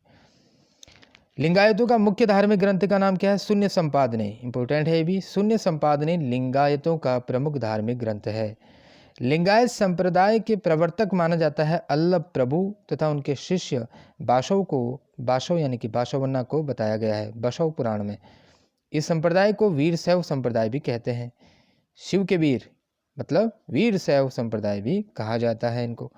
लिंगायतों का मुख्य धार्मिक ग्रंथ का नाम क्या है? शून्य संपादने। इंपोर्टेंट है ये भी। शून्य संपादने लिंगायतों का प्रमुख धार्मिक ग्रंथ है। लिंगायत संप्रदाय के प्रवर्तक माना जाता है अल्लभ प्रभु तथा उनके शिष्य बाशव यानी कि बाशवन्ना को बताया गया है बसव पुराण में। इस संप्रदाय को वीर शैव संप्रदाय भी कहते हैं। शिव के वीर मतलब वीर शैव संप्रदाय भी कहा जाता है इनको।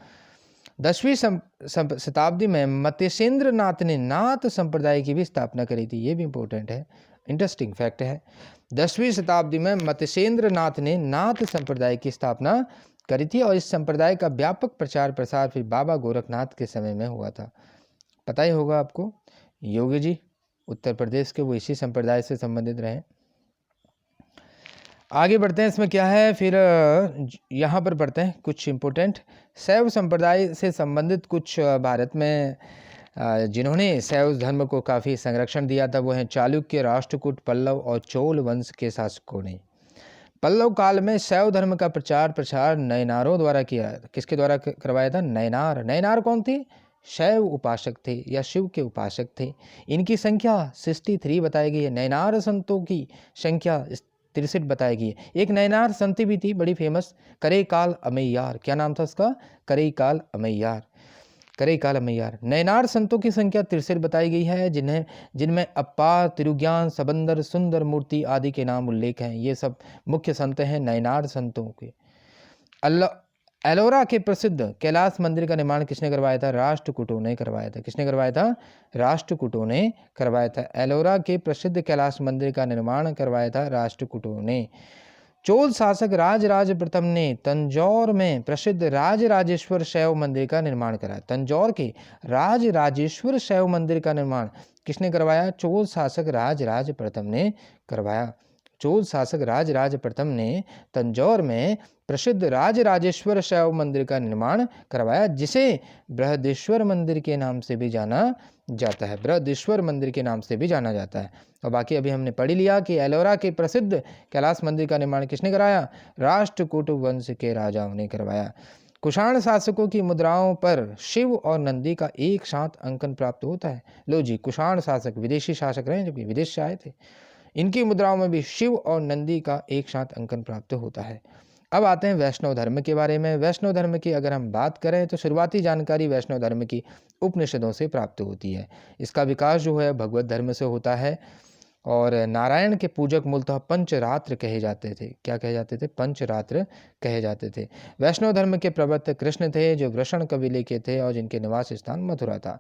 10वीं शताब्दी में मत्स्येंद्र नाथ ने नाथ संप्रदाय की भी स्थापना करी थी। ये भी इंपॉर्टेंट है, इंटरेस्टिंग फैक्ट है। 10वीं शताब्दी में मत्स्येंद्र नाथ ने नाथ संप्रदाय की स्थापना करी थी और इस संप्रदाय का व्यापक प्रचार प्रसार फिर बाबा गोरखनाथ के समय में हुआ था। पता ही होगा आपको। योगी जी उत्तर प्रदेश के, वो इसी संप्रदाय से संबंधित रहे। आगे बढ़ते हैं, इसमें क्या है फिर यहाँ पर पढ़ते हैं कुछ इम्पोर्टेंट शैव संप्रदाय से संबंधित कुछ भारत में जिन्होंने शैव धर्म को काफ़ी संरक्षण दिया था वो हैं चालुक्य, राष्ट्रकूट, पल्लव और चोल वंश के शासकों ने। पल्लव काल में शैव धर्म का प्रचार नयनारों द्वारा किया। किसके द्वारा करवाया था? नयनार। नयनार कौन थे? शैव उपासक थे या शिव के उपासक थे। इनकी संख्या 63 बताई गई है। नयनार संतों की संख्या 63 बताई गई है। एक नयनार संत भी थी बड़ी फेमस, करेकाल अमैयार। क्या नाम था उसका? करेकाल अमैयार। करेकाल अमैयार। नयनार संतों की संख्या 63 बताई गई है, जिनमें अपार, तिरुज्ञान, सबंदर, सुंदर मूर्ति आदि के नाम उल्लेख हैं। ये सब मुख्य संत हैं नयनार संतों के। एलोरा के प्रसिद्ध कैलाश मंदिर का निर्माण किसने करवाया था? राष्ट्रकूटों ने करवाया था। किसने करवाया था? राष्ट्रकूटों ने करवाया था। एलोरा के प्रसिद्ध कैलाश मंदिर का निर्माण करवाया था राष्ट्रकूटों ने। चोल शासक राजराज प्रथम ने तंजौर में प्रसिद्ध राजराजेश्वर शैव मंदिर का निर्माण कराया। तंजौर के राजराजेश्वर शैव मंदिर का निर्माण किसने करवाया? चोल शासक राजराज प्रथम ने करवाया। चोल शासक राजराज प्रथम ने तंजौर में प्रसिद्ध राजराजेश्वर शैव मंदिर का निर्माण करवाया, जिसे बृहदेश्वर मंदिर के नाम से भी जाना जाता है। बृहदेश्वर मंदिर के नाम से भी जाना जाता है। और बाकी अभी हमने पढ़ लिया कि एलोरा के प्रसिद्ध कैलाश मंदिर का निर्माण किसने कराया? राष्ट्रकूट वंश के राजाओं ने करवाया। कुषाण शासकों की मुद्राओं पर शिव और नंदी का एक साथ अंकन प्राप्त होता है। लो जी, कुषाण शासक विदेशी शासक रहे, जबकि विदेश से आए थे। इनकी मुद्राओं में भी शिव और नंदी का एक साथ अंकन प्राप्त होता है। अब आते हैं वैष्णव धर्म के बारे में। वैष्णव धर्म की अगर हम बात करें तो शुरुआती जानकारी वैष्णव धर्म की उपनिषदों से प्राप्त होती है। इसका विकास जो है भगवत धर्म से होता है। और नारायण के पूजक मूलतः पंचरात्र कहे जाते थे। क्या कहे जाते थे? पंचरात्र कहे जाते थे। वैष्णव धर्म के प्रवर्तक कृष्ण थे, जो वृषण कबीले के थे और जिनके निवास स्थान मथुरा था।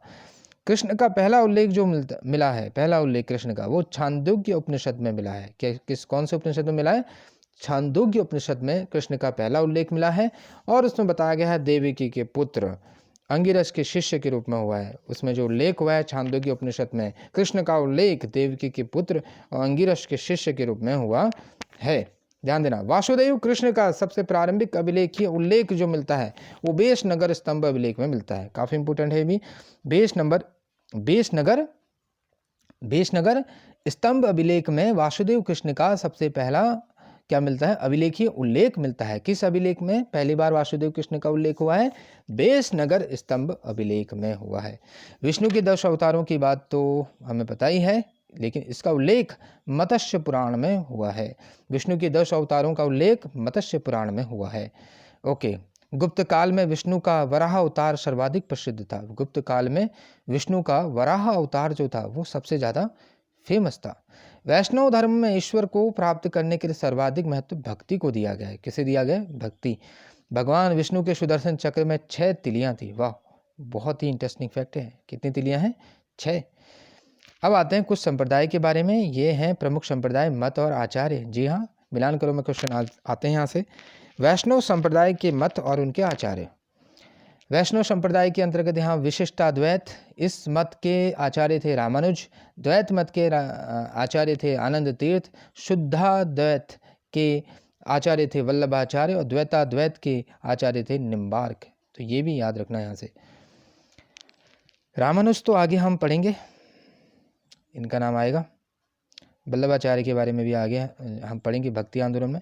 कृष्ण का पहला उल्लेख जो मिला है, पहला उल्लेख कृष्ण का, वो छांदोग्य उपनिषद में मिला है। कौन से उपनिषद में मिला है? छांदोग्य उपनिषद में कृष्ण का पहला उल्लेख मिला है। और उसमें बताया गया है देवकी के पुत्र अंगिरस के शिष्य के रूप में हुआ है। उसमें जो उल्लेख हुआ है छांदोग्य उपनिषद में, कृष्ण का उल्लेख देवकी के पुत्र और अंगिरस के शिष्य के रूप में हुआ है। ध्यान देना, वासुदेव कृष्ण का सबसे प्रारंभिक अभिलेखीय उल्लेख जो मिलता है वो बेशनगर स्तंभ अभिलेख में मिलता है। काफी इंपोर्टेंट है भी। बेशनगर स्तंभ अभिलेख में वासुदेव कृष्ण का सबसे पहला क्या मिलता है? अभिलेखीय उल्लेख मिलता है। किस अभिलेख में पहली बार वासुदेव कृष्ण का उल्लेख हुआ है? बेशनगर स्तंभ अभिलेख में हुआ है। विष्णु के 10 अवतारों की बात तो हमें पता ही है, लेकिन इसका उल्लेख मत्स्य पुराण में हुआ है। विष्णु के 10 अवतारों का उल्लेख मत्स्य पुराण में हुआ है। ओके। गुप्त काल में विष्णु का वराह अवतार सर्वाधिक प्रसिद्ध था। गुप्त काल में विष्णु का वराह अवतार जो था वो सबसे ज़्यादा फेमस था। वैष्णव धर्म में ईश्वर को प्राप्त करने के लिए सर्वाधिक महत्व भक्ति को दिया गया है। किसे दिया गया? भक्ति। भगवान विष्णु के सुदर्शन चक्र में 6 तिलियां थी। वाह, बहुत ही इंटरेस्टिंग फैक्ट है। कितनी तिलियां हैं? 6। अब आते हैं कुछ संप्रदाय के बारे में। ये हैं प्रमुख संप्रदाय, मत और आचार्य। जी हाँ, मिलान करो में क्वेश्चन आते हैं यहाँ से। वैष्णव संप्रदाय के मत और उनके आचार्य। वैष्णव संप्रदाय के अंतर्गत यहाँ विशिष्टाद्वैत, इस मत के आचार्य थे रामानुज। द्वैत मत के आचार्य थे आनंद तीर्थ। शुद्धाद्वैत के आचार्य थे वल्लभाचार्य और द्वैताद्वैत के आचार्य थे निम्बार्क। तो ये भी याद रखना यहाँ से। रामानुज तो आगे हम पढ़ेंगे, इनका नाम आएगा। वल्लभाचार्य के बारे में भी आगे हम पढ़ेंगे भक्ति आंदोलन में।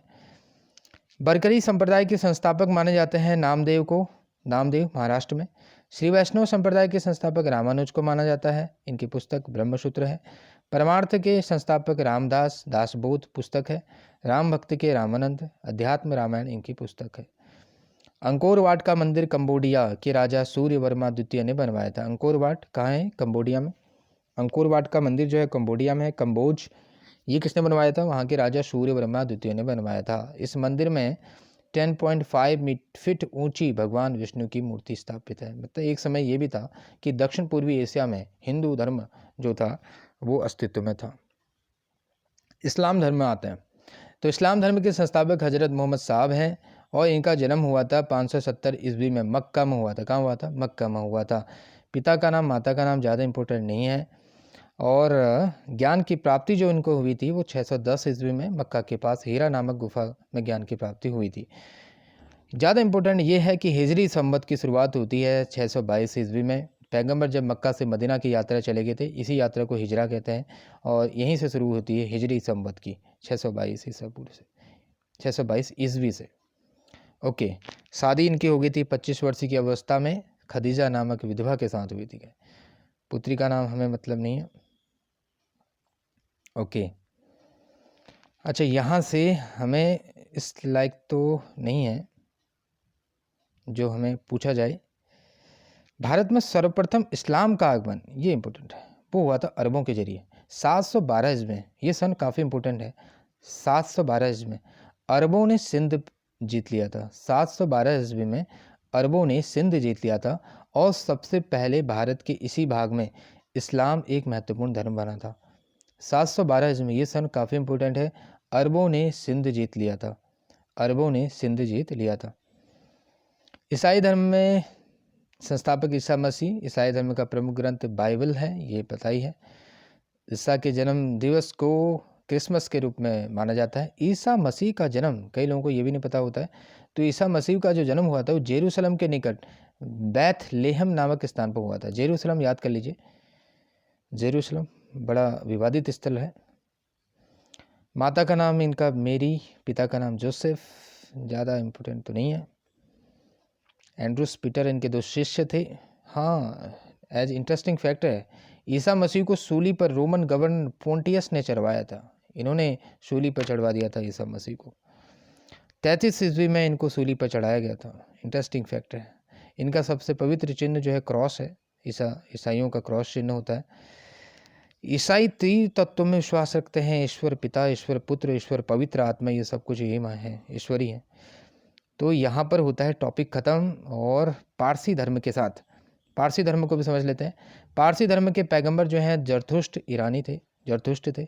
बरकरी संप्रदाय के संस्थापक माने जाते हैं नामदेव महाराष्ट्र में। श्री वैष्णव संप्रदाय के संस्थापक रामानुज को माना जाता है। इनकी पुस्तक ब्रह्मसूत्र है। परमार्थ के संस्थापक रामदास दासबोध पुस्तक है। राम भक्त के रामानंद, अध्यात्म रामायण इनकी पुस्तक है। अंकोर वाट का मंदिर कंबोडिया के राजा सूर्यवर्मा द्वितीय ने बनवाया था। अंकोर वाट कहाँ है? कंबोडिया में। अंकोर वाट का मंदिर जो है कंबोडिया में है, कंबोज। ये किसने बनवाया था? वहाँ के राजा सूर्यवर्मा द्वितीय ने बनवाया था। इस मंदिर में 10.5 फीट ऊंची भगवान विष्णु की मूर्ति स्थापित है। मतलब एक समय ये भी था कि दक्षिण पूर्वी एशिया में हिंदू धर्म जो था वो अस्तित्व में था। इस्लाम धर्म में आते हैं तो इस्लाम धर्म के संस्थापक हजरत मोहम्मद साहब हैं और इनका जन्म हुआ था 570 ईस्वी में मक्का में हुआ था। कहाँ हुआ था? मक्का में हुआ था। पिता का नाम माता का नाम ज़्यादा इम्पोर्टेंट नहीं है। और ज्ञान की प्राप्ति जो इनको हुई थी वो 610 ईस्वी में मक्का के पास हीरा नामक गुफा में ज्ञान की प्राप्ति हुई थी। ज़्यादा इम्पोर्टेंट ये है कि हिजरी संवत की शुरुआत होती है 622 ईस्वी में। पैगंबर जब मक्का से मदीना की यात्रा चले गए थे, इसी यात्रा को हिजरा कहते हैं और यहीं से शुरू होती है हिजरी संवत की 622 ईसा पूर्व से, 622 ईस्वी से। ओके, शादी इनकी हो गई थी 25 वर्ष की अवस्था में खदीजा नामक विधवा के साथ हुई थी। पुत्री का नाम हमें मतलब नहीं है। ओके, अच्छा, यहाँ से हमें इस लायक तो नहीं है जो हमें पूछा जाए। भारत में सर्वप्रथम इस्लाम का आगमन, ये इम्पोर्टेंट है, वो हुआ था अरबों के जरिए 712 ईस्वी में। ये सन काफ़ी इम्पोर्टेंट है। 712 ईस्वी में अरबों ने सिंध जीत लिया था। 712 ईस्वी में अरबों ने सिंध जीत लिया था और सबसे पहले भारत के इसी भाग में इस्लाम एक महत्वपूर्ण धर्म बना था। 712 ईस्वी में, ये सन काफ़ी इम्पोर्टेंट है। अरबों ने सिंध जीत लिया था। अरबों ने सिंध जीत लिया था। ईसाई धर्म में संस्थापक ईसा मसीह। ईसाई धर्म का प्रमुख ग्रंथ बाइबल है, ये पता ही है। ईसा के जन्म दिवस को क्रिसमस के रूप में माना जाता है। ईसा मसीह का जन्म कई लोगों को ये भी नहीं पता होता है। तो ईसा मसीह का जो जन्म हुआ था वो जेरूसलम के निकट बैथलेहम नामक स्थान पर हुआ था। जेरूसलम याद कर लीजिए, जेरूसलम बड़ा विवादित स्थल है। माता का नाम इनका मेरी, पिता का नाम जोसेफ। ज़्यादा इम्पोर्टेंट तो नहीं है। एंड्रूस पीटर इनके दो शिष्य थे। हाँ, एज इंटरेस्टिंग फैक्ट है, ईसा मसीह को सूली पर रोमन गवर्नर पोंटियस ने चढ़वाया था। इन्होंने सूली पर चढ़वा दिया था ईसा मसीह को। 33 ईस्वी में इनको सूली पर चढ़ाया गया था। इंटरेस्टिंग फैक्ट है। इनका सबसे पवित्र चिन्ह जो है क्रॉस है। ईसाइयों का क्रॉस चिन्ह होता है। ईसाई त्रि तत्व में विश्वास रखते हैं। ईश्वर पिता, ईश्वर पुत्र, ईश्वर पवित्र आत्मा, ये सब कुछ यही है, ईश्वरी है। तो यहाँ पर होता है टॉपिक ख़त्म। और पारसी धर्म के साथ पारसी धर्म को भी समझ लेते हैं। पारसी धर्म के पैगंबर जो हैं जरथुष्ट ईरानी थे, जरथुष्ट थे।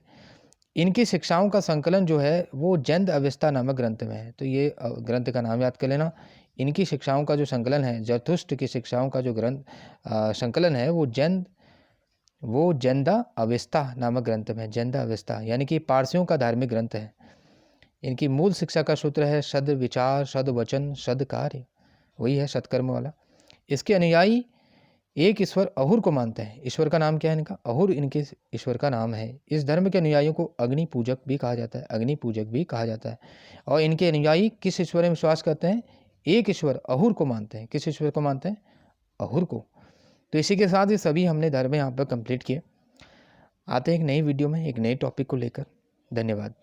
इनकी शिक्षाओं का संकलन जो है वो जैन अवेस्ता नामक ग्रंथ में है। तो ये ग्रंथ का नाम याद कर लेना। इनकी शिक्षाओं का जो संकलन है, जरथुष्ट की शिक्षाओं का जो ग्रंथ संकलन है वो जैनदा अवेस्ता नामक ग्रंथ में है। जैनदा अवेस्ता यानी कि पारसियों का धार्मिक ग्रंथ है। इनकी मूल शिक्षा का सूत्र है सद विचार, सद वचन, सद कार्य, वही है सत्कर्म वाला। इसके अनुयायी एक ईश्वर अहुर को मानते हैं। ईश्वर का नाम क्या है इनका? अहुर इनके ईश्वर का नाम है। इस धर्म के अनुयायियों को अग्नि पूजक भी कहा जाता है, अग्नि पूजक भी कहा जाता है। और इनके अनुयायी किस ईश्वर में विश्वास करते हैं? एक ईश्वर अहुर को मानते हैं। किस ईश्वर को मानते हैं? अहुर को। तो इसी के साथ ये सभी हमने धर्म यहाँ पर कंप्लीट किए। आते हैं एक नई वीडियो में एक नए टॉपिक को लेकर। धन्यवाद।